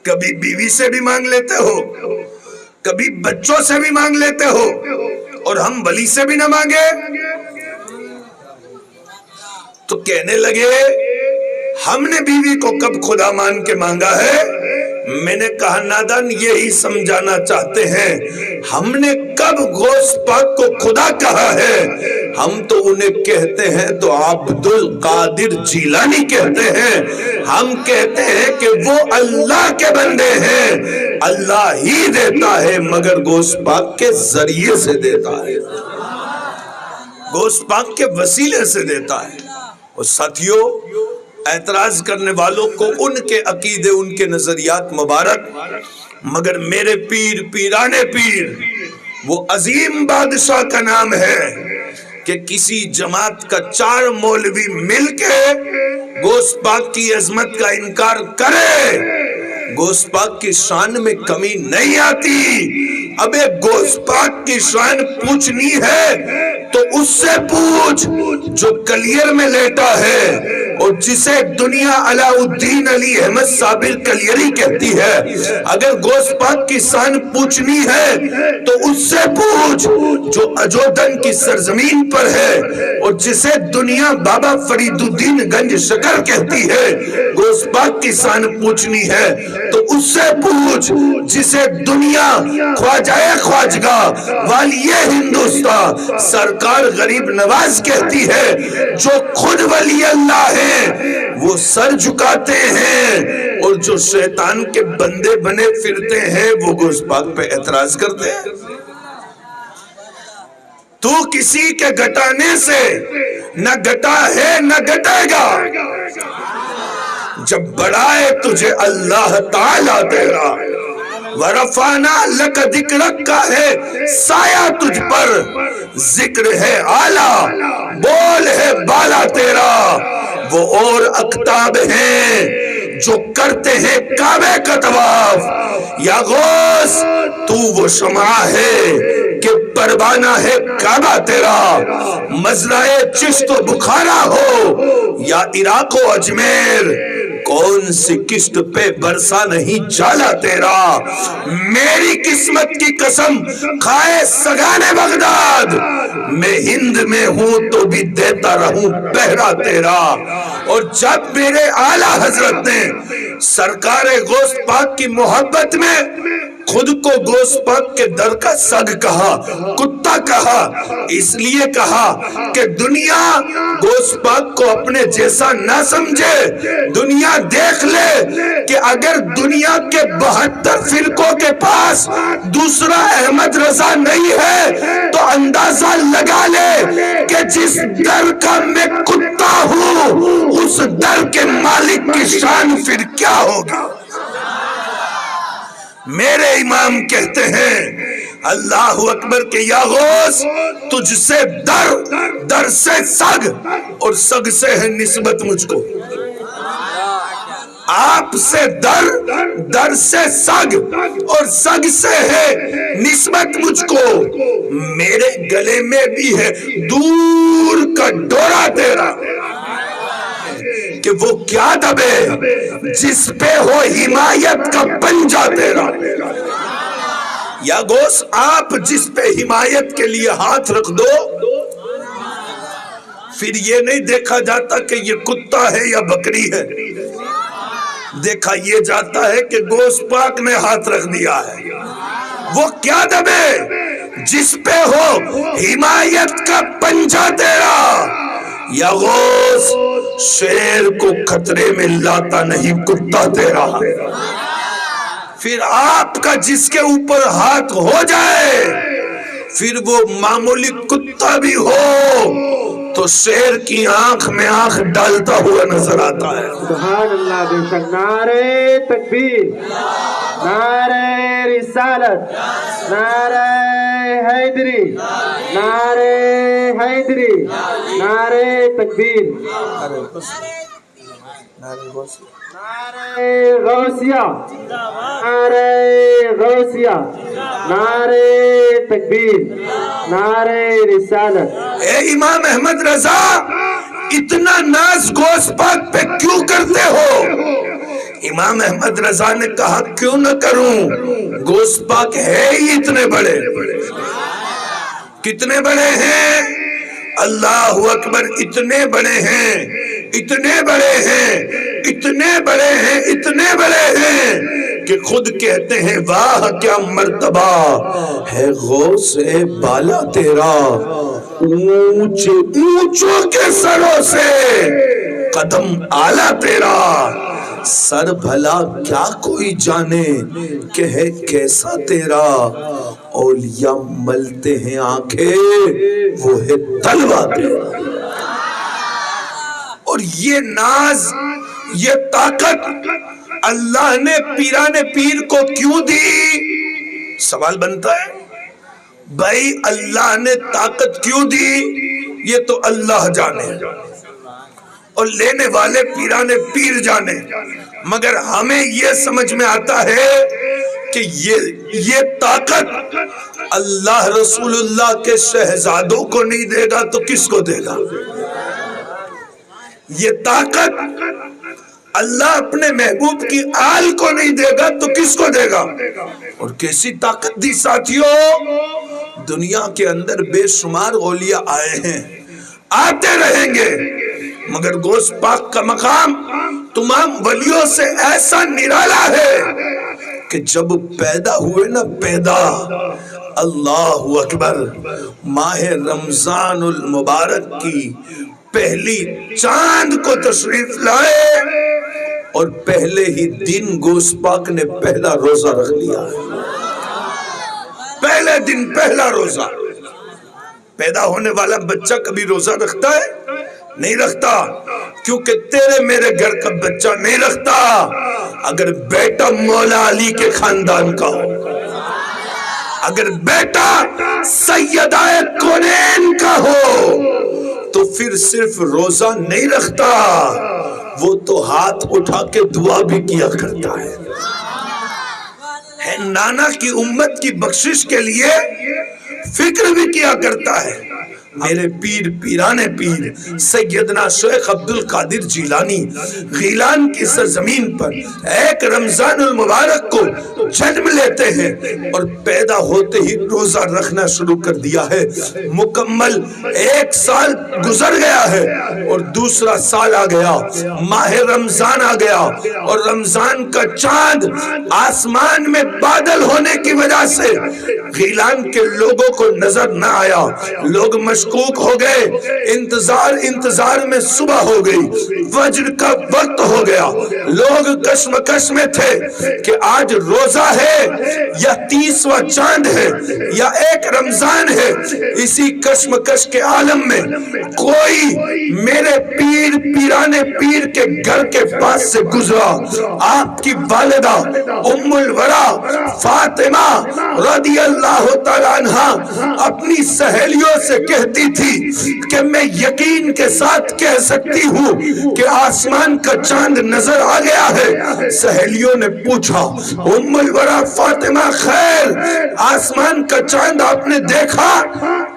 کبھی بیوی سے بھی مانگ لیتے ہو، کبھی بچوں سے بھی مانگ لیتے ہو، اور ہم ولی سے بھی نہ مانگے؟ تو کہنے لگے ہم نے بیوی کو کب خدا مان کے مانگا ہے؟ میں نے کہا نادان یہی سمجھانا چاہتے ہیں، ہم نے کب غوث پاک کو خدا کہا ہے؟ ہم تو انہیں کہتے ہیں تو عبد القادر جیلانی کہتے ہیں، ہم کہتے ہیں کہ وہ اللہ کے بندے ہیں، اللہ ہی دیتا ہے مگر غوث پاک کے ذریعے سے دیتا ہے، غوث پاک کے وسیلے سے دیتا ہے۔ اور ساتھیوں، اعتراض کرنے والوں کو ان کے عقیدے، ان کے نظریات مبارک، مگر میرے پیر پیرانے پیر، وہ عظیم بادشاہ کا نام ہے کہ کسی جماعت کا 4 مولوی مل کے غوث پاک کی عظمت کا انکار کرے، غوث پاک کی شان میں کمی نہیں آتی۔ اب غوث پاک کی شان پوچھنی ہے تو اس سے پوچھ جو کلیئر میں لیٹا ہے اور جسے دنیا علاء الدین علی احمد صابر کلیری کہتی ہے۔ اگر غوث پاک کی شان پوچھنی ہے تو اس سے پوچھ جو اجودن کی سرزمین پر ہے اور جسے دنیا بابا فرید الدین گنج شکر کہتی ہے۔ غوث پاک کی شان پوچھنی ہے تو اس سے پوچھ جسے دنیا خواجہ خواجگاہ والی ہندوستان سرکار غریب نواز کہتی ہے۔ جو خود ولی اللہ ہے وہ سر جھکاتے ہیں، اور جو شیطان کے بندے بنے پھرتے ہیں وہ غوث پاک پہ اعتراض کرتے ہیں۔ تو کسی کے گھٹانے سے نہ گھٹا ہے نہ گھٹے گا، جب بڑھائے تجھے اللہ تعالیٰ تیرا، وَرَفَعْنَا لَكَ ذِكْرَكَ کا ہے سایہ تجھ پر، ذکر ہے اعلیٰ، بول ہے بالا تیرا۔ وہ اور اقطاب ہیں جو کرتے ہیں کعبے کا طواف، یا غوث تو وہ شمع ہے کہ پروانہ ہے کعبہ تیرا۔ مزرعہ چشت و بخارا ہو یا عراق و اجمیر، کون سی قسط پہ برسا نہیں جالا تیرا۔ میری قسمت کی قسم کھائے سگانے بغداد، میں ہند میں ہوں تو بھی دیتا رہوں پہرا تیرا۔ اور جب میرے اعلیٰ حضرت نے سرکار غوث پاک کی محبت میں خود کو غوث پاک کے در کا سگ کہا، کتا کہا، اس لیے کہا کہ دنیا غوث پاک کو اپنے جیسا نہ سمجھے۔ دنیا دیکھ لے کہ اگر دنیا کے 72 فرقوں کے پاس دوسرا احمد رضا نہیں ہے تو اندازہ لگا لے کہ جس در کا میں کتا ہوں اس در کے مالک کی شان پھر کیا ہوگی۔ میرے امام کہتے ہیں اللہ اکبر کہ یا غوث تجھ سے در سے سگ اور سگ سے ہے نسبت مجھ کو، آپ سے در سے سگ اور سگ سے ہے نسبت مجھ کو۔ میرے گلے میں بھی ہے دور کا ڈورا تیرا، کہ وہ کیا دبے جس پہ ہو حمایت کا پنجہ تیرا۔ یا غوث آپ جس پہ حمایت کے لیے ہاتھ رکھ دو، پھر یہ نہیں دیکھا جاتا کہ یہ کتا ہے یا بکری ہے، دیکھا یہ جاتا ہے کہ غوث پاک نے ہاتھ رکھ دیا ہے۔ وہ کیا دبے جس پہ ہو حمایت کا پنجہ تیرا۔ یا غوث شیر کو خطرے میں لاتا نہیں کتا تیرا۔ پھر آپ کا جس کے اوپر ہاتھ ہو جائے، پھر وہ معمولی کتا بھی ہو تو شیر کی آنکھ میں آنکھ ڈالتا ہوا نظر آتا ہے۔ سبحان اللہ، بے شک۔ نعرہ تکبیر، نعرہ رسالت، نعرہ حیدری، نعرہ حیدری، نعرہ تکبیر، نعرہ غوثیہ، نعرہ غوثیہ، نعرہ تکبیر، نعرہ رسالت۔ اے امام احمد رضا، اتنا ناز غوث پاک پہ کیوں کرتے ہو؟ امام احمد رضا نے کہا کیوں نہ کروں، گوشت پاک ہے ہی اتنے بڑے. کتنے بڑے ہیں؟ اللہ اکبر، اتنے بڑے ہیں، اتنے بڑے ہیں، اتنے بڑے ہیں، اتنے بڑے ہیں کہ خود کہتے ہیں واہ کیا مرتبہ ہے غوث بالا تیرا، اونچے اونچوں کے سروں سے قدم آلہ تیرا، سر بھلا کیا کوئی جانے کہ ہے کیسا تیرا، اولیاء ملتے ہیں آنکھیں وہ ہے تلوہ تیرا. اور یہ ناز، یہ طاقت اللہ نے پیران پیر کو کیوں دی؟ سوال بنتا ہے بھائی اللہ نے طاقت کیوں دی؟ یہ تو اللہ جانے اور لینے والے پیران پیر جانے، مگر ہمیں یہ سمجھ میں آتا ہے کہ یہ طاقت اللہ رسول اللہ کے شہزادوں کو نہیں دے گا تو کس کو دے گا؟ یہ طاقت اللہ اپنے محبوب کی آل کو نہیں دے گا تو کس کو دے گا؟ اور کیسی طاقت دی ساتھیوں؟ دنیا کے اندر بے شمار اولیاء آئے ہیں، آتے رہیں گے، مگر گوشت پاک کا مقام تمام ولیوں سے ایسا نرالا ہے کہ جب پیدا ہوئے نا پیدا، اللہ اکبر، ماہ رمضان المبارک کی پہلی چاند کو تشریف لائے اور پہلے ہی دن گوشت پاک نے پہلا روزہ رکھ لیا ہے. پہلے دن پہلا روزہ. پیدا ہونے والا بچہ کبھی روزہ رکھتا ہے؟ نہیں رکھتا، کیونکہ تیرے میرے گھر کا بچہ نہیں رکھتا. اگر بیٹا مولا علی کے خاندان کا ہو، اگر بیٹا سیدہ کونین کا ہو تو پھر صرف روزہ نہیں رکھتا، وہ تو ہاتھ اٹھا کے دعا بھی کیا کرتا ہے. نانا کی امت کی بخشش کے لیے فکر بھی کیا کرتا ہے. میرے پیر پیران پیر سیدنا شیخ عبدالقادر جیلانی غیلان کی سرزمین پر ایک رمضان المبارک کو جنم لیتے ہیں اور پیدا ہوتے ہی روزہ رکھنا شروع کر دیا ہے. مکمل 1 سال گزر گیا ہے اور دوسرا سال آ گیا، ماہ رمضان آ گیا، اور رمضان کا چاند آسمان میں بادل ہونے کی وجہ سے غیلان کے لوگوں کو نظر نہ آیا. لوگ مشکوک ہو گئے، انتظار میں صبح ہو گئی، فجر کا وقت ہو گیا. لوگ کشمکش میں تھے کہ آج روزہ ہے یا 30واں چاند ہے یا ایک رمضان ہے. اسی کشمکش کے عالم میں کوئی میرے پیر پیران پیر کے گھر کے پاس سے گزرا. آپ کی والدہ ام الورا فاطمہ رضی اللہ تعالیٰ عنہا اپنی سہیلیوں سے کہتی تھی کہ میں یقین کے ساتھ کہہ سکتی ہوں کہ آسمان کا چاند نظر آ گیا ہے. سہیلیوں نے پوچھا ام الورا فاطمہ خیر آسمان کا چاند آپ نے دیکھا؟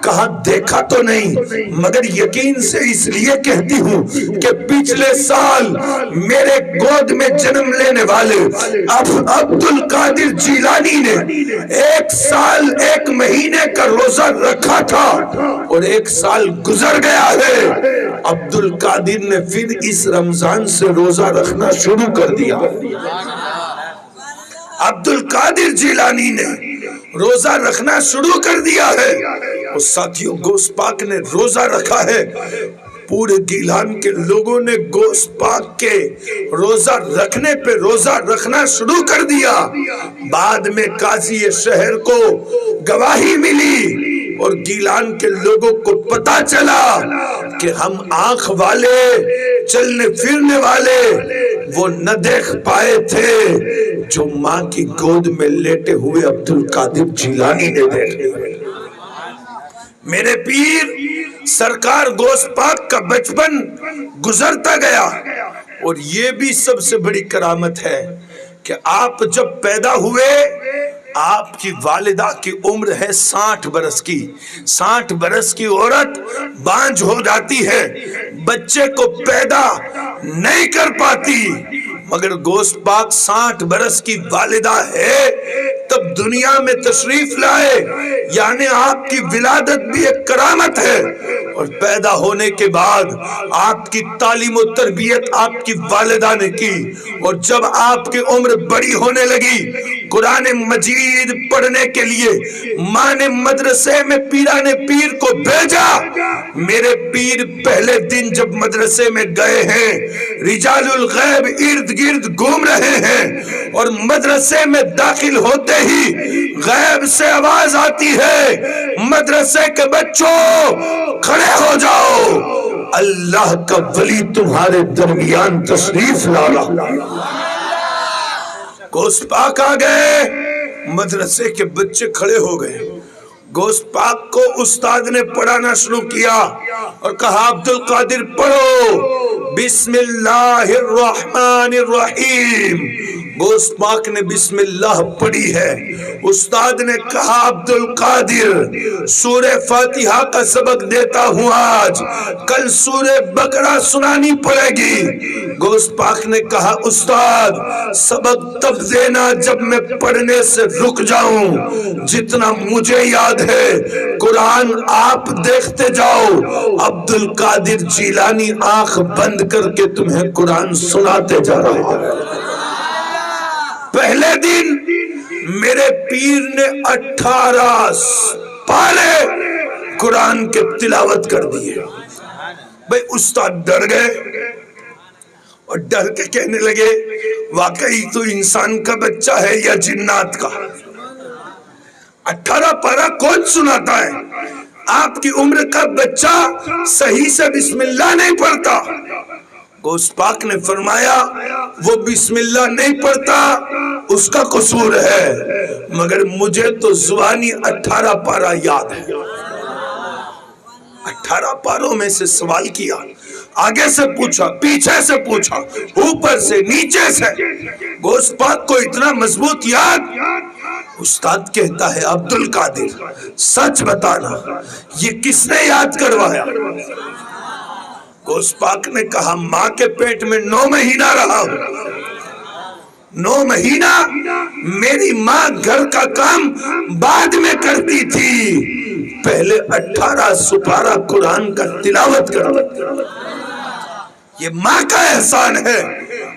کہا دیکھا تو نہیں، مگر یقین سے اس لیے کہتی ہوں کہ پچھلے سال میرے گود میں جنم لینے والے عبدالقادر جیلانی نے 1 سال 1 مہینے کا روزہ رکھا تھا اور 1 سال گزر گیا ہے. عبدالقادر نے پھر اس رمضان سے روزہ رکھنا شروع کر دیا. عبدالقادر جیلانی نے روزہ رکھنا شروع کر دیا ہے. اور ساتھیوں گوشت پاک نے روزہ رکھا ہے. پورے گیلان کے لوگوں نے گوشت پاک کے روزہ رکھنے پہ روزہ رکھنا شروع کر دیا. بعد میں قاضی شہر کو گواہی ملی اور گیلان کے لوگوں کو پتا چلا کہ ہم آنکھ والے چلنے پھرنے والے وہ نہ دیکھ پائے تھے جو ماں کی گود میں لیٹے ہوئے عبدالقادر جیلانی نے دیکھ لیا. میرے پیر سرکار گوشت پاک کا بچپن گزرتا گیا. اور یہ بھی سب سے بڑی کرامت ہے کہ آپ جب پیدا ہوئے آپ کی والدہ کی عمر ہے 60 برس کی. 60 برس کی عورت بانجھ ہو جاتی ہے، بچے کو پیدا نہیں کر پاتی. مگر گوشت پاک 60 برس کی والدہ ہے تب دنیا میں تشریف لائے، یعنی آپ کی ولادت بھی ایک کرامت ہے، اور پیدا ہونے کے بعد آپ کی تعلیم و تربیت آپ کی والدہ نے کی، اور جب آپ کی عمر بڑی ہونے لگی قرآن مجید پڑھنے کے لیے ماں نے مدرسے میں پیرانے پیر کو بھیجا۔ میرے پیر پہلے دن جب مدرسے میں گئے ہیں، رجال الغیب ارد گرد گھوم رہے ہیں، اور مدرسے میں داخل ہوتے ہی غیب سے آواز آتی ہے، مدرسے کے بچوں کھڑے ہو جاؤ، اللہ کا ولی تمہارے درمیان تشریف لا رہا۔ گوشت پاک آ گئے، مدرسے کے بچے کھڑے ہو گئے، گوشت پاک کو استاد نے پڑھانا شروع کیا اور کہا عبد القادر پڑھو، بسم اللہ الرحمن الرحیم۔ گوشت پاک نے بسم اللہ پڑھی ہے، استاد نے کہا عبد القادر سورہ فاتحہ کا سبق دیتا ہوں آج، کل سورہ بقرہ سنانی پڑے گی۔ گوشت پاک نے کہا استاد سبق تب دینا جب میں پڑھنے سے رک جاؤں، جتنا مجھے یاد ہے قرآن آپ دیکھتے جاؤ، عبد القادر جیلانی آنکھ بند کر کے تمہیں قرآن سناتے جا رہا ہے۔ پہلے دن میرے پیر نے 18 پارے قرآن کے تلاوت کر دیے۔ بھئی استاد ڈر گئے اور ڈر کے کہنے لگے واقعی تو انسان کا بچہ ہے یا جنات کا؟ 18 پارہ کون سناتا ہے؟ آپ کی عمر کا بچہ صحیح سے بسم اللہ نہیں پڑھتا۔ گوشت پاک نے فرمایا وہ بسم اللہ نہیں پڑھتا اس کا قصور ہے، مگر مجھے تو زبانی 18 پارہ یاد ہے۔ 18 پاروں میں سے سوال کیا، آگے سے پوچھا، پیچھے سے پوچھا، اوپر سے نیچے سے، گوشت پاک کو اتنا مضبوط یاد۔ استاد کہتا ہے عبد القادر سچ بتانا یہ کس نے یاد کروایا؟ گوشت پاک نے کہا ماں کے پیٹ میں 9 مہینہ رہا ہوں، 9 مہینہ میری ماں گھر کا کام بعد میں کرتی تھی، پہلے 18 سپارہ قرآن کا تلاوت کرتی۔ یہ ماں کا احسان ہے۔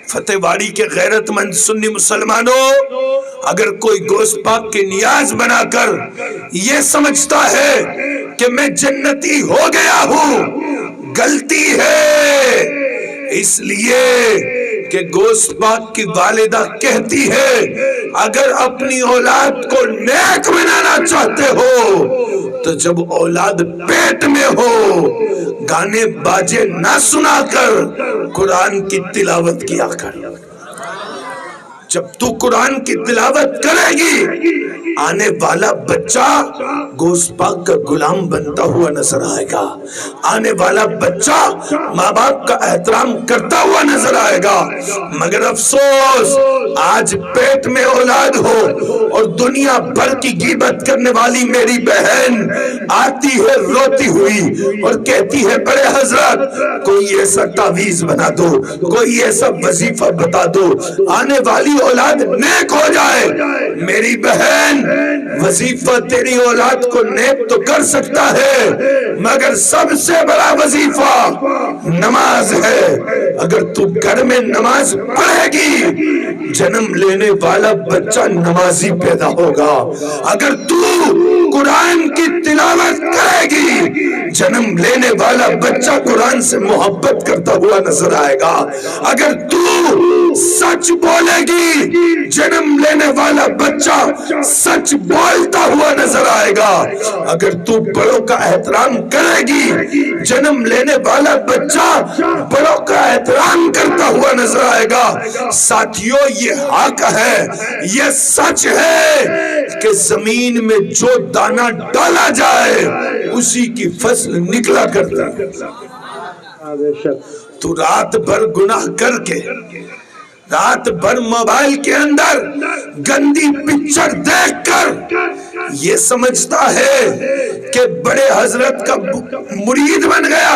فتح واری کے غیرت مند سنی مسلمانوں، اگر کوئی گوشت پاک کی نیاز بنا کر یہ سمجھتا ہے کہ میں جنتی ہو گیا ہوں، غلطی ہے، اس لیے کہ گوشت پاک کی والدہ کہتی ہے اگر اپنی اولاد کو نیک بنانا چاہتے ہو تو جب اولاد پیٹ میں ہو گانے باجے نہ سنا کر قرآن کی تلاوت کیا کر۔ جب تو قرآن کی تلاوت کرے گی آنے والا بچہ گوشت پاک کا غلام بنتا ہوا نظر آئے گا، آنے والا بچہ ماں باپ کا احترام کرتا ہوا نظر آئے گا۔ مگر افسوس آج پیٹ میں اولاد ہو اور دنیا بھر کی غیبت کرنے والی میری بہن آتی ہے روتی ہوئی اور کہتی ہے بڑے حضرت کوئی ایسا تعویذ بنا دو، کوئی ایسا وظیفہ بتا دو آنے والی اولاد نیک ہو جائے۔ میری بہن وظیفہ تیری اولاد کو نیک تو کر سکتا ہے مگر سب سے بڑا وظیفہ نماز ہے۔ اگر تو گھر میں نماز پڑھے گی جنم لینے والا بچہ نمازی پیدا ہوگا، اگر تو قرآن کی تلاوت کرے گی جنم لینے والا بچہ قرآن سے محبت کرتا ہوا نظر آئے گا، اگر تو سچ بولے گی جنم لینے والا بچہ سچ بولتا ہوا نظر آئے گا، اگر تو بڑوں کا احترام کرے گی جنم لینے والا بچہ بڑوں کا احترام کرتا ہوا نظر آئے گا۔ ساتھیوں یہ حق ہے، یہ سچ ہے کہ زمین میں جو دانہ ڈالا جائے اسی کی فصل نکلا کرتا ہے۔ تو رات بھر گناہ کر کے رات بھر موبائل کے اندر گندی پکچر دیکھ کر یہ سمجھتا ہے کہ بڑے حضرت کا مرید بن گیا،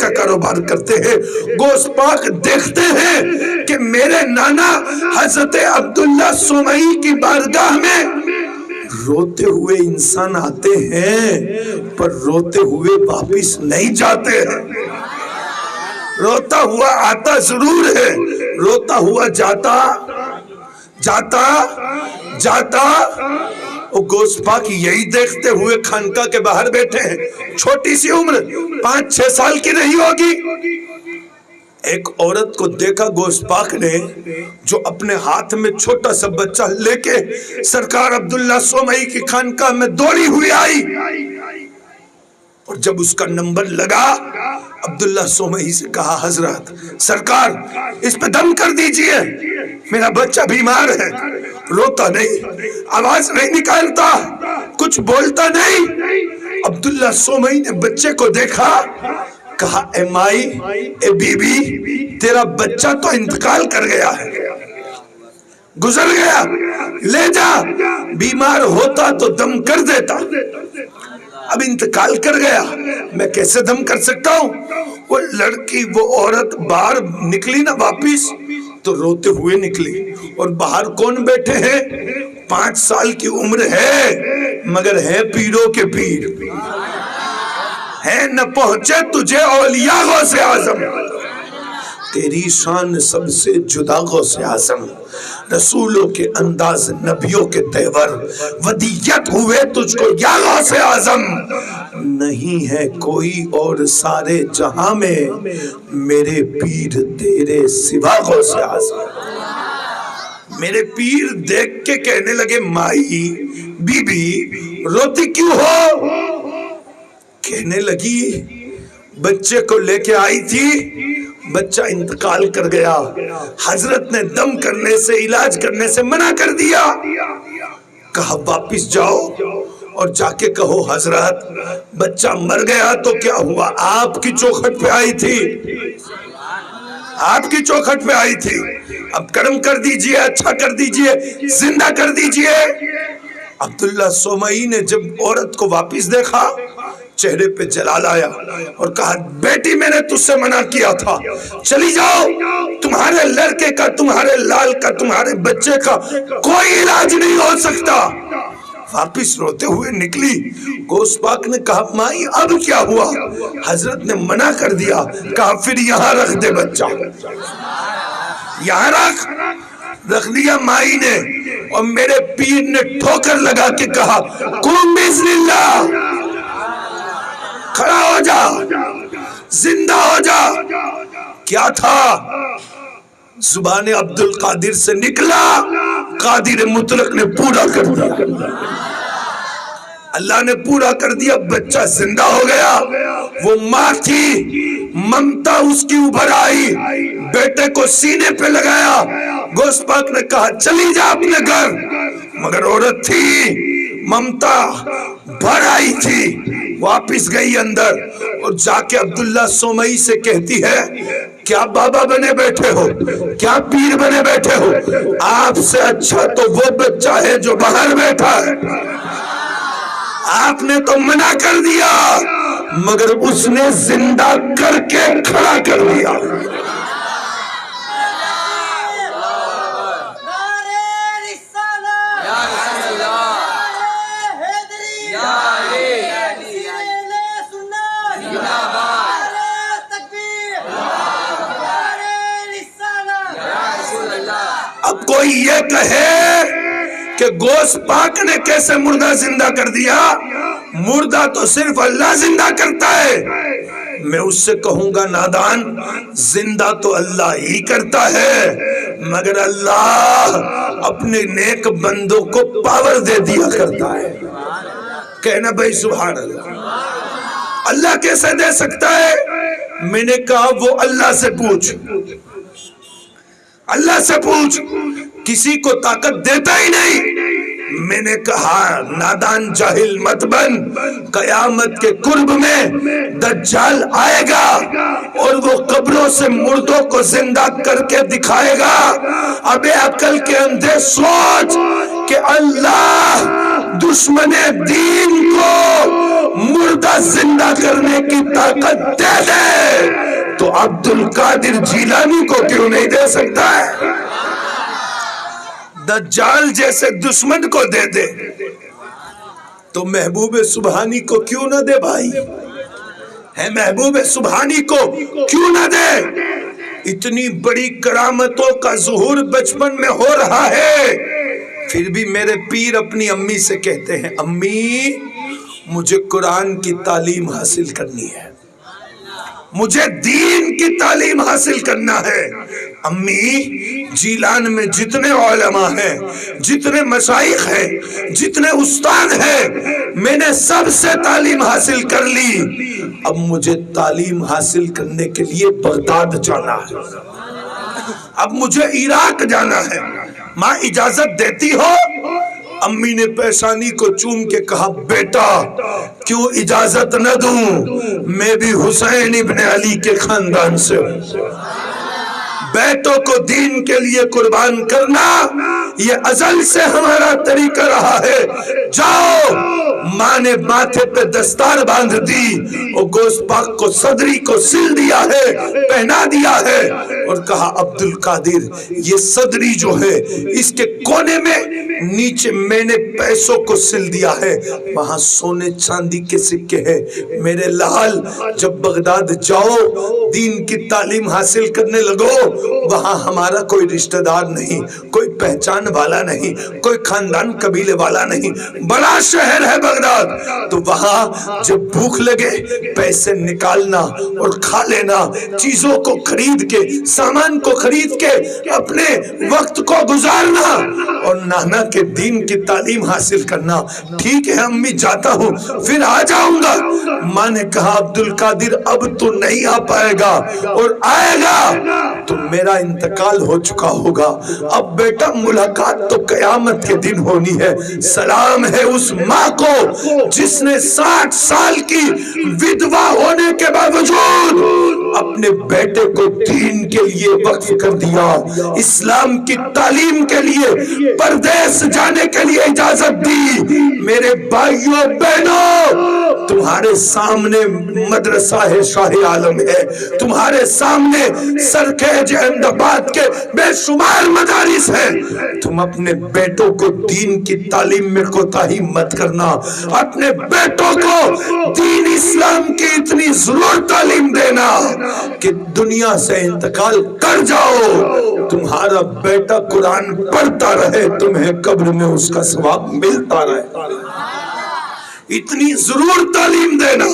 کا کاروبار کرتے ہیں۔ غوث پاک دیکھتے ہیں کہ میرے نانا حضرت عبداللہ سومئی کی بارگاہ میں روتے ہوئے انسان آتے ہیں پر روتے ہوئے واپس نہیں جاتے ہیں۔ روتا ہوا آتا ضرور ہے، روتا ہوا جاتا غوث پاک یہی دیکھتے ہوئے خانقاہ کے باہر بیٹھے ہیں۔ چھوٹی سی عمر 5-6 سال کی رہی ہوگی۔ ایک عورت کو دیکھا غوث پاک نے جو اپنے ہاتھ میں چھوٹا سا بچہ لے کے سرکار عبداللہ سومئی کی خانقاہ میں دوڑی ہوئی آئی، اور جب اس کا نمبر لگا عبداللہ سومئی سے کہا حضرت سرکار اس پہ دم کر دیجئے، میرا بچہ بیمار ہے، روتا نہیں، آواز نہیں نکالتا، کچھ بولتا نہیں۔ عبداللہ سومئی نے بچے کو دیکھا، کہا اے مائی اے بی بی تیرا بچہ تو انتقال کر گیا ہے، گزر گیا، لے جا، بیمار ہوتا تو دم کر دیتا، اب انتقال کر گیا، میں کیسے دم کر سکتا ہوں؟ وہ لڑکی وہ عورت باہر نکلی نا واپس تو روتے ہوئے نکلی، اور باہر کون بیٹھے ہیں؟ 5 سال کی عمر ہے مگر ہے پیروں کے پیر، ہے نہ پہنچے تجھے اولیاء غوث اعظم، تیری شان سب سے جدا غوث اعظم، رسولوں کے انداز نبیوں کے تیور، ودیت ہوئے تجھ کو یا غوث اعظم، نہیں ہے کوئی اور سارے جہاں میں میرے پیر تیرے سوا غوث اعظم۔ میرے پیر دیکھ کے کہنے لگے مائی بی بی روتی کیوں ہو؟ کہنے لگی بچے کو لے کے آئی تھی، بچہ انتقال کر گیا، حضرت نے دم کرنے سے علاج کرنے سے منع کر دیا، کہا واپس جاؤ اور جا کے کہو حضرت بچہ مر گیا تو کیا ہوا، آپ کی چوکھٹ پہ آئی تھی، آپ کی چوکھٹ پہ آئی تھی، اب کرم کر دیجئے، اچھا کر دیجئے، زندہ کر دیجئے۔ عبداللہ سومئی نے جب عورت کو واپس دیکھا چہرے پہ جلال آیا اور کہا بیٹی میں نے تجھ سے منع کیا تھا، چلی جاؤ، تمہارے لڑکے کا، تمہارے لال کا، تمہارے بچے کا کوئی علاج نہیں ہو سکتا۔ واپس روتے ہوئے نکلی، غوث پاک نے کہا مائی اب کیا ہوا؟ حضرت نے منع کر دیا، کہا پھر یہاں رکھ دے بچہ، یہاں رکھ دیا مائی نے، اور میرے پیر نے ٹھوکر لگا کے کہا قم بإذن اللہ، کھڑا ہو جا، زندہ ہو جا۔ کیا تھا؟ زبان عبد القادر سے نکلا، قادر مطلق نے پورا کر دیا، اللہ نے پورا کر دیا، بچہ زندہ ہو گیا۔ وہ ماں تھی، ممتا اس کی ابھر آئی، بیٹے کو سینے پہ لگایا، غوث پاک نے کہا چلی جا اپنے گھر، مگر عورت تھی، ممتا بھر آئی تھی، واپس گئی اندر اور جا کے عبداللہ سومئی سے کہتی ہے کیا بابا بنے بیٹھے ہو، کیا پیر بنے بیٹھے ہو، آپ سے اچھا تو وہ بچہ ہے جو باہر بیٹھا ہے، آپ نے تو منع کر دیا مگر اس نے زندہ کر کے کھڑا کر دیا۔ اب کوئی یہ کہے کہ غوث پاک نے کیسے مردہ زندہ کر دیا، مردہ تو صرف اللہ زندہ کرتا ہے، میں اس سے کہوں گا نادان، زندہ تو اللہ ہی کرتا ہے مگر اللہ اپنے نیک بندوں کو پاور دے دیا کرتا ہے۔ کہنا بھائی سبحان اللہ، اللہ کیسے دے سکتا ہے؟ میں نے کہا وہ اللہ سے پوچھ، اللہ سے پوچھ، کسی کو طاقت دیتا ہی نہیں۔ میں نے کہا نادان جاہل مت بن، قیامت کے قرب میں دجال آئے گا اور وہ قبروں سے مردوں کو زندہ کر کے دکھائے گا۔ اب عقل کے اندھے سوچ کہ اللہ دشمن دین کو مردہ زندہ کرنے کی طاقت دے دے تو عبد القادر جیلانی کو کیوں نہیں دے سکتا ہے؟ دجال جیسے دشمن کو دے دے تو محبوب سبحانی کو کیوں نہ دے بھائی؟ ہے محبوب سبحانی کو کیوں نہ دے؟ اتنی بڑی کرامتوں کا ظہور بچپن میں ہو رہا ہے، پھر بھی میرے پیر اپنی امی سے کہتے ہیں امی مجھے قرآن کی تعلیم حاصل کرنی ہے، مجھے دین کی تعلیم حاصل کرنا ہے۔ امی جیلان میں جتنے علماء ہیں، جتنے مشائخ ہیں، جتنے استاد ہیں، میں نے سب سے تعلیم حاصل کر لی، اب مجھے تعلیم حاصل کرنے کے لیے بغداد جانا ہے، اب مجھے عراق جانا ہے، ماں اجازت دیتی ہو؟ امی نے پیشانی کو چوم کے کہا بیٹا کیوں اجازت نہ دوں، میں بھی حسین ابن علی کے خاندان سے ہوں، بیٹوں کو دین کے لیے قربان کرنا یہ ازل سے ہمارا طریقہ رہا ہے۔ جاؤ، ماں نے ماتھے پہ دستار باندھ دی اور گوشت پاک کو صدری کو سل دیا ہے، پہنا دیا ہے اور کہا عبد القادر یہ صدری جو ہے اس کے کونے میں نیچے میں نے پیسوں کو سل دیا ہے، وہاں سونے چاندی کے سکے ہیں، میرے لال جب بغداد جاؤ دین کی تعلیم حاصل کرنے لگو، وہاں ہمارا کوئی رشتہ دار نہیں، کوئی پہچان والا نہیں، کوئی خاندان قبیلے والا نہیں، بڑا شہر ہے بغداد، تو وہاں جب بھوک لگے پیسے نکالنا اور کھا لینا، چیزوں کو خرید کے سامان کو خرید کے اپنے وقت کو گزارنا اور نانا کے دین کی تعلیم حاصل کرنا۔ ٹھیک ہے امی جاتا ہوں پھر آ جاؤں گا۔ ماں نے کہا عبد القادر اب تو نہیں آ پائے گا اور آئے گا تو میرا انتقال ہو چکا ہوگا، اب بیٹا ملاقات تو قیامت کے دن ہونی ہے۔ سلام ہے اس ماں کو جس نے 60 سال کی ودوا ہونے کے باوجود اپنے بیٹے کو دین کے لیے وقف کر دیا، اسلام کی تعلیم کے لیے پردیس جانے کے لیے اجازت دی۔ میرے بھائیوں بہنوں، تمہارے سامنے مدرسہ ہے شاہ عالم ہے، تمہارے سامنے سرکیج احمد آباد کے بے شمار مدارس ہیں، تم اپنے بیٹوں کو دین کی تعلیم میں کوتاہی مت کرنا، اپنے بیٹوں کو دین اسلام کی اتنی ضرور تعلیم دینا کہ دنیا سے انتقال کر جاؤ، تمہارا بیٹا قرآن پڑھتا رہے، تمہیں قبر میں اس کا ثواب ملتا رہے۔ اتنی ضرور تعلیم دینا۔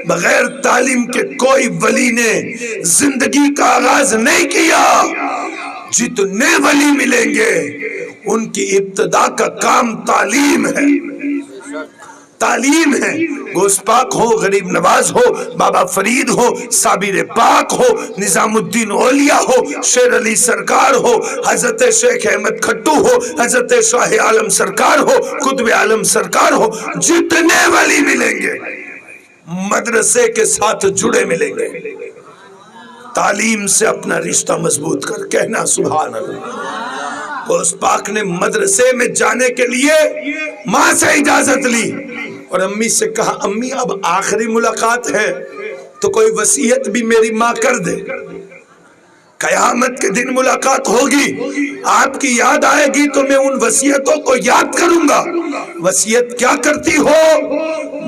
بغیر تعلیم کے کوئی ولی نے زندگی کا آغاز نہیں کیا۔ جتنے ولی ملیں گے ان کی ابتدا کا کام تعلیم ہے، تعلیم ہے۔ گوشت پاک ہو، غریب نواز ہو، بابا فرید ہو، صابر پاک ہو، نظام الدین اولیاء ہو، شیر علی سرکار ہو، حضرت شیخ احمد کھٹو ہو، حضرت شاہ عالم سرکار ہو، قطب عالم سرکار ہو، جتنے ولی ملیں گے مدرسے کے ساتھ جڑے ملیں گے۔ تعلیم سے اپنا رشتہ مضبوط کر، کہنا سبحان اللہ۔ گوشت پاک نے مدرسے میں جانے کے لیے ماں سے اجازت لی اور امی سے کہا امی اب آخری ملاقات ہے تو کوئی وصیت بھی میری ماں کر دے، قیامت کے دن ملاقات ہوگی، آپ کی یاد آئے گی تو میں ان وصیتوں کو یاد کروں گا۔ وصیت کیا کرتی ہو؟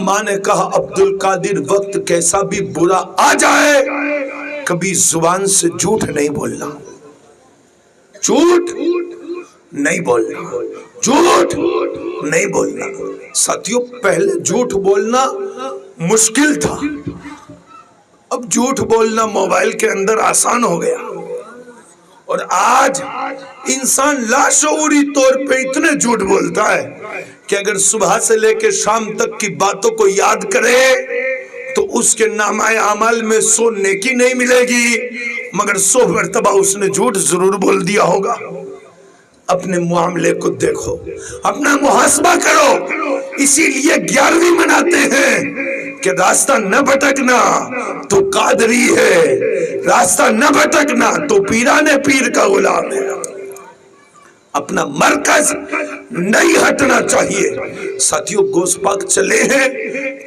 ماں نے کہا عبد القادر وقت کیسا بھی برا آ جائے کبھی زبان سے جھوٹ نہیں بولنا، جھوٹ نہیں بولنا، جھوٹ نہیں بولنا۔ ساتھیوں پہلے جھوٹ بولنا مشکل تھا، اب جھوٹ بولنا موبائل کے اندر آسان ہو گیا، اور آج انسان لاشعوری طور پہ اتنے جھوٹ بولتا ہے کہ اگر صبح سے لے کے شام تک کی باتوں کو یاد کرے تو اس کے نامہ اعمال میں 100 نیکی نہیں ملے گی، مگر 100 مرتبہ اس نے جھوٹ ضرور بول دیا ہوگا۔ اپنے معاملے کو دیکھو، اپنا محاسبہ کرو۔ اسی لیے 11ویں مناتے ہیں کہ راستہ نہ بھٹکنا تو قادری ہے، راستہ نہ بھٹکنا تو پیران پیر کا غلام ہے۔ اپنا مرکز نہیں ہٹنا چاہیے۔ ساتھیوں گوشت پاک چلے ہیں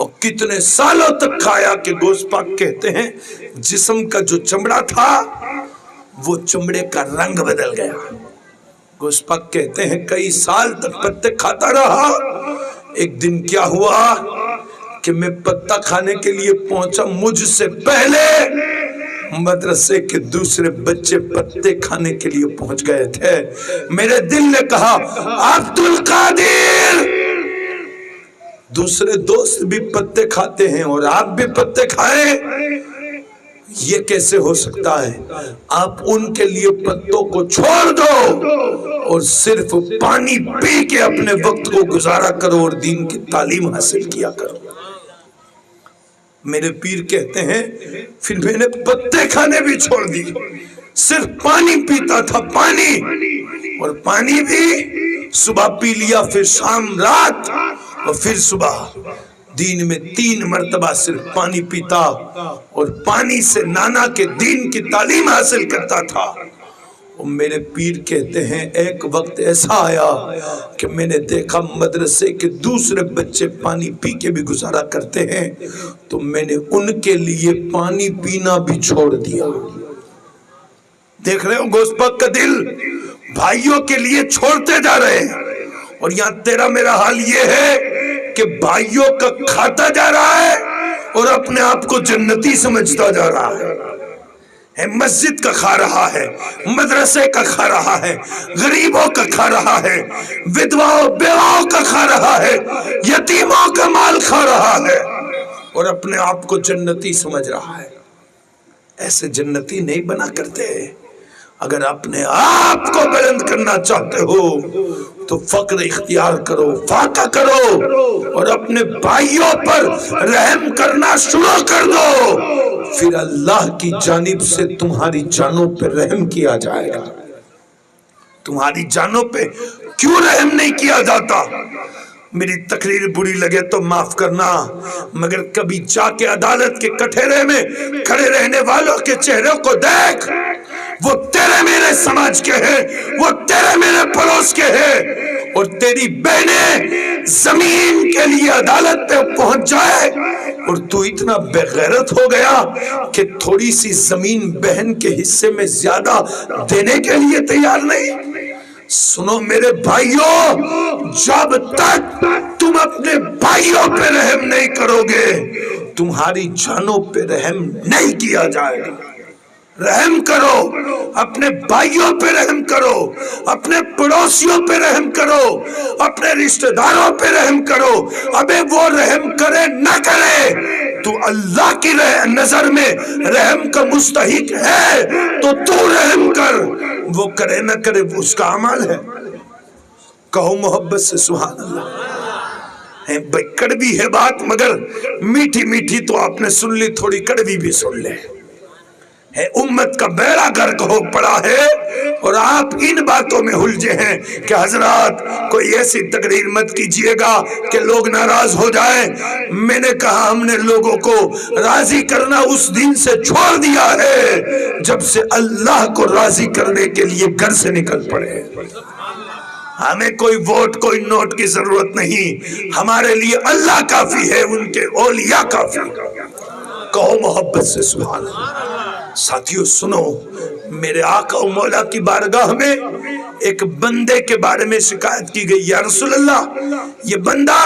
اور کتنے سالوں تک کھایا کہ گوشت پاک کہتے ہیں جسم کا جو چمڑا تھا وہ چمڑے کا رنگ بدل گیا. گوشت پاک کہتے ہیں کئی سال تک پتے کھاتا رہا. ایک دن کیا ہوا کہ میں پتہ کھانے کے لیے پہنچا، مجھ سے پہلے مدرسے کے دوسرے بچے پتے کھانے کے لیے پہنچ گئے تھے. میرے دل نے کہا عبد القادر، دوسرے دوست بھی پتے کھاتے ہیں اور آپ بھی پتے کھائیں، یہ کیسے ہو سکتا ہے؟ آپ ان کے لیے پتوں کو چھوڑ دو اور صرف پانی پی کے اپنے وقت کو گزارا کرو اور دین کی تعلیم حاصل کیا کرو. میرے پیر کہتے ہیں پھر میں نے پتے کھانے بھی چھوڑ دی، صرف پانی پیتا تھا، پانی، اور پانی بھی صبح پی لیا، پھر شام، رات، اور پھر صبح. دین میں 3 مرتبہ صرف پانی پیتا اور پانی سے نانا کے دین کی تعلیم حاصل کرتا تھا. اور میرے پیر کہتے ہیں ایک وقت ایسا آیا کہ میں نے دیکھا مدرسے کے دوسرے بچے پانی پی کے بھی گزارا کرتے ہیں تو میں نے ان کے لیے پانی پینا بھی چھوڑ دیا. دیکھ رہے ہو گوشت پاک کا دل، بھائیوں کے لیے چھوڑتے جا رہے ہیں. اور یہاں تیرا میرا حال یہ ہے کہ بھائیوں کا کھاتا جا رہا ہے اور اپنے آپ کو جنتی سمجھتا جا رہا ہے. مسجد کا کھا رہا ہے، مدرسے کا کھا رہا ہے، غریبوں کا کھا رہا ہے، ودواؤں بیواؤں کا کھا رہا ہے، یتیموں کا مال کھا رہا ہے اور اپنے آپ کو جنتی سمجھ رہا ہے. ایسے جنتی نہیں بنا کرتے. اگر اپنے آپ کو بلند کرنا چاہتے ہو تو فقر اختیار کرو، فاقہ کرو اور اپنے بھائیوں پر رحم کرنا شروع کر دو، پھر اللہ کی جانب سے تمہاری جانوں پر رحم کیا جائے گا. تمہاری جانوں پہ کیوں رحم نہیں کیا جاتا؟ میری تقریر بری لگے تو معاف کرنا، مگر کبھی جا کے عدالت کے کٹہرے میں کھڑے رہنے والوں کے چہروں کو دیکھ. وہ تیرے میرے سماج کے ہیں، وہ تیرے میرے پڑوس کے ہیں، اور تیری بہنیں زمین کے لیے عدالت پہ پہنچ جائے اور تو اتنا بے غیرت ہو گیا کہ تھوڑی سی زمین بہن کے حصے میں زیادہ دینے کے لیے تیار نہیں. سنو میرے بھائیوں، جب تک تم اپنے بھائیوں پہ رحم نہیں کرو گے تمہاری جانوں پہ رحم نہیں کیا جائے گا. رحم کرو، اپنے بھائیوں پہ رحم کرو، اپنے پڑوسیوں پہ رحم کرو، اپنے رشتہ داروں پہ رحم کرو. ابے وہ رحم کرے نہ کرے، تو اللہ کی نظر میں رحم کا مستحق ہے تو رحم کر، وہ کرے نہ کرے وہ اس کا عمل ہے. کہو محبت سے سبحان اللہ. بھائی کڑوی ہے بات مگر میٹھی میٹھی تو آپ نے سن لی، تھوڑی کڑوی بھی سن لے. امت کا بیڑا غرق ہو پڑا ہے اور آپ ان باتوں میں الجھے ہیں کہ حضرات کوئی ایسی تقریر مت کیجئے گا کہ لوگ ناراض ہو جائیں. میں نے کہا ہم نے لوگوں کو راضی کرنا اس دن سے چھوڑ دیا ہے جب سے اللہ کو راضی کرنے کے لیے گھر سے نکل پڑے. ہمیں کوئی ووٹ کوئی نوٹ کی ضرورت نہیں، ہمارے لیے اللہ کافی ہے، ان کے اولیاء کافی. کہو محبت سے سبحان اللہ. ساتھیو سنو، میرے آقا و مولا کی بارگاہ میں ایک بندے کے بارے میں شکایت کی گئی، یا رسول اللہ یہ بندہ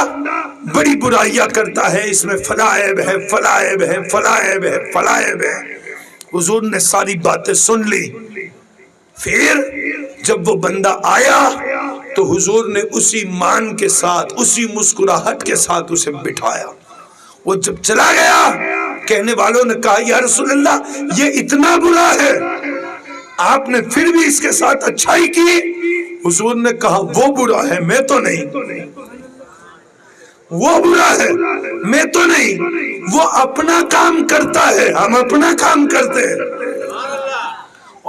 بڑی برائیاں کرتا ہے، اس میں فلاں عیب ہے، فلاں عیب ہے، فلاں عیب ہے، فلاں عیب ہے. حضور نے ساری باتیں سن لی. پھر جب وہ بندہ آیا تو حضور نے اسی مان کے ساتھ، اسی مسکراہٹ کے ساتھ اسے بٹھایا. وہ جب چلا گیا کہنے والوں نے کہا یا رسول اللہ یہ اتنا برا ہے، آپ نے پھر بھی اس کے ساتھ اچھائی کی. حضور نے کہا وہ برا ہے، میں تو نہیں. وہ برا ہے، میں تو نہیں. وہ اپنا کام کرتا ہے، ہم اپنا کام کرتے ہیں.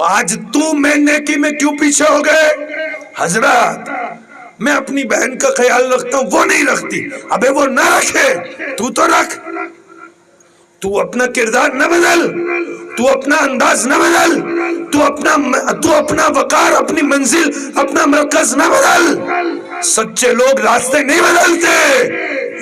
آج تو میں نیکی میں کیوں پیچھے ہو گئے؟ حضرات میں اپنی بہن کا خیال رکھتا ہوں، وہ نہیں رکھتی. ابے وہ نہ رکھے، تو رکھ. تو اپنا کردار نہ بدل، تو اپنا انداز نہ بدل، تو اپنا وقار، اپنی منزل، اپنا مرکز نہ بدل. سچے لوگ راستے نہیں بدلتے،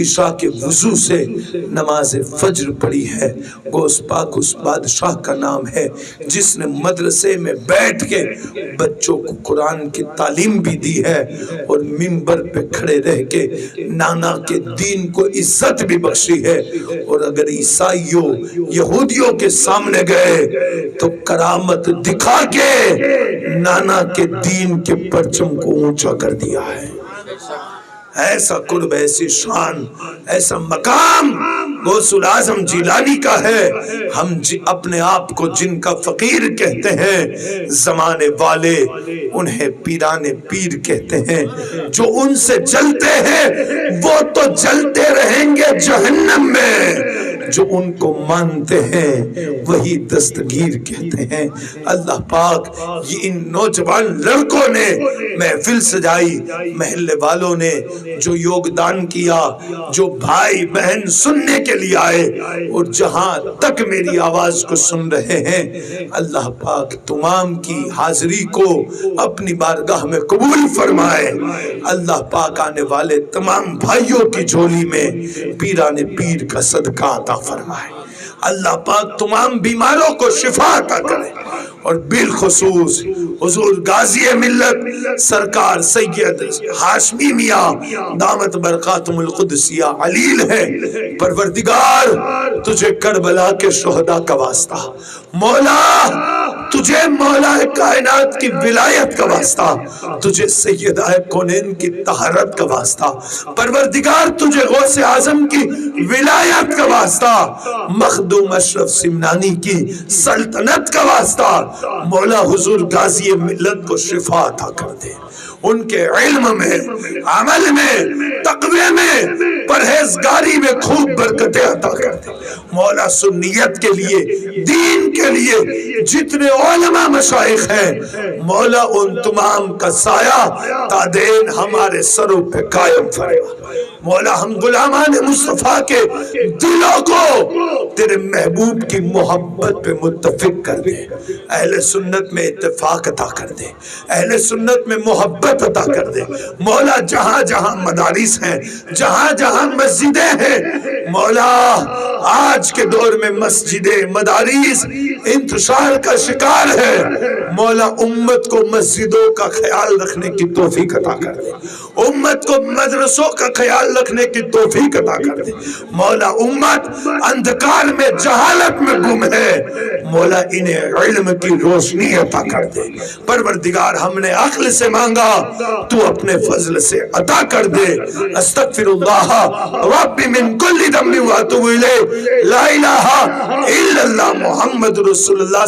عشاء کے وضو سے نماز فجر پڑھی ہے۔ غوث پاک اس بادشاہ کا نام ہے جس نے مدرسے میں بیٹھ کے بچوں کو قرآن کی تعلیم بھی دی ہے اور منبر پہ کھڑے رہ کے نانا کے دین کو عزت بھی بخشی ہے۔ اور اگر عیسائیوں یہودیوں کے سامنے گئے تو کرامت دکھا کے نانا کے دین کے پرچم کو اونچا کر دیا ہے۔ ایسا قرب، ایسی شان، ایسا مقام غوث الاعظم جیلانی کا ہے۔ ہم اپنے آپ کو جن کا فقیر کہتے ہیں، زمانے والے انہیں پیران پیر کہتے ہیں۔ جو ان سے جلتے ہیں وہ تو جلتے رہیں گے جہنم میں، جو ان کو مانتے ہیں وہی دستگیر کہتے ہیں۔ اللہ پاک یہ ان نوجوان لڑکوں نے محفل سجائی، محلے والوں نے جو یوگدان کیا، جو بھائی بہن سننے کے لیے آئے اور جہاں تک میری آواز کو سن رہے ہیں، اللہ پاک تمام کی حاضری کو اپنی بارگاہ میں قبول فرمائے۔ اللہ پاک آنے والے تمام بھائیوں کی جھولی میں پیران پیر کا صدقہ عطا فرمائے۔ اللہ پاک تمام بیماروں کو شفا عطا کرے، اور بالخصوص حضور غازی ملت سرکار سید ہاشمی میاں دامت برکاتہم القدسیہ علیل ہے۔ پروردگار تجھے کربلا کے شہداء کا واسطہ، مولا تجھے مولا کائنات کی ولایت کا واسطہ، تجھے سیدہ کونین کی طہارت کا واسطہ، پروردگار تجھے غوث اعظم کی ولایت کا واسطہ، مخدوم اشرف سمنانی کی سلطنت کا واسطہ، مولا حضور غازی ملت کو شفا عطا کر دے۔ ان کے علم میں، عمل میں، تقوی میں، پرہیزگاری میں خوب برکتیں عطا کر دے۔ مولا سنیت کے لیے، دین کے لیے جتنے علماء مشائخ ہیں، مولا ان تمام کا سایہ تادین ہمارے سروں پہ قائم فرما۔ مولا ہم غلامان مصطفیٰ کے دلوں کو تیرے محبوب کی محبت پہ متفق کر دے۔ اہل سنت میں اتفاق عطا کر دے، اہل سنت میں محبت عطا کر دے۔ مولا جہاں جہاں مدارس ہیں، جہاں جہاں مسجدیں ہیں، مولا آج کے دور میں مسجدیں، مدارس انتشار کا شکار ہے، مولا امت کو مسجدوں کا خیال رکھنے کی توفیق عطا کر دے، امت کو مدرسوں کا خیال رکھنے کی توفیق عطا کر دے۔ مولا امت اندھکار میں، جہالت میں گم ہے، مولا انہیں علم کی روشنی عطا کر دے۔ پروردگار ہم نے عقل سے مانگا، تو اپنے فضل سے عطا کر دے۔ استغفر اللہ ربی من کل ذنب واتوب الیہ، لا الہ الا اللہ محمد رسول اللہ۔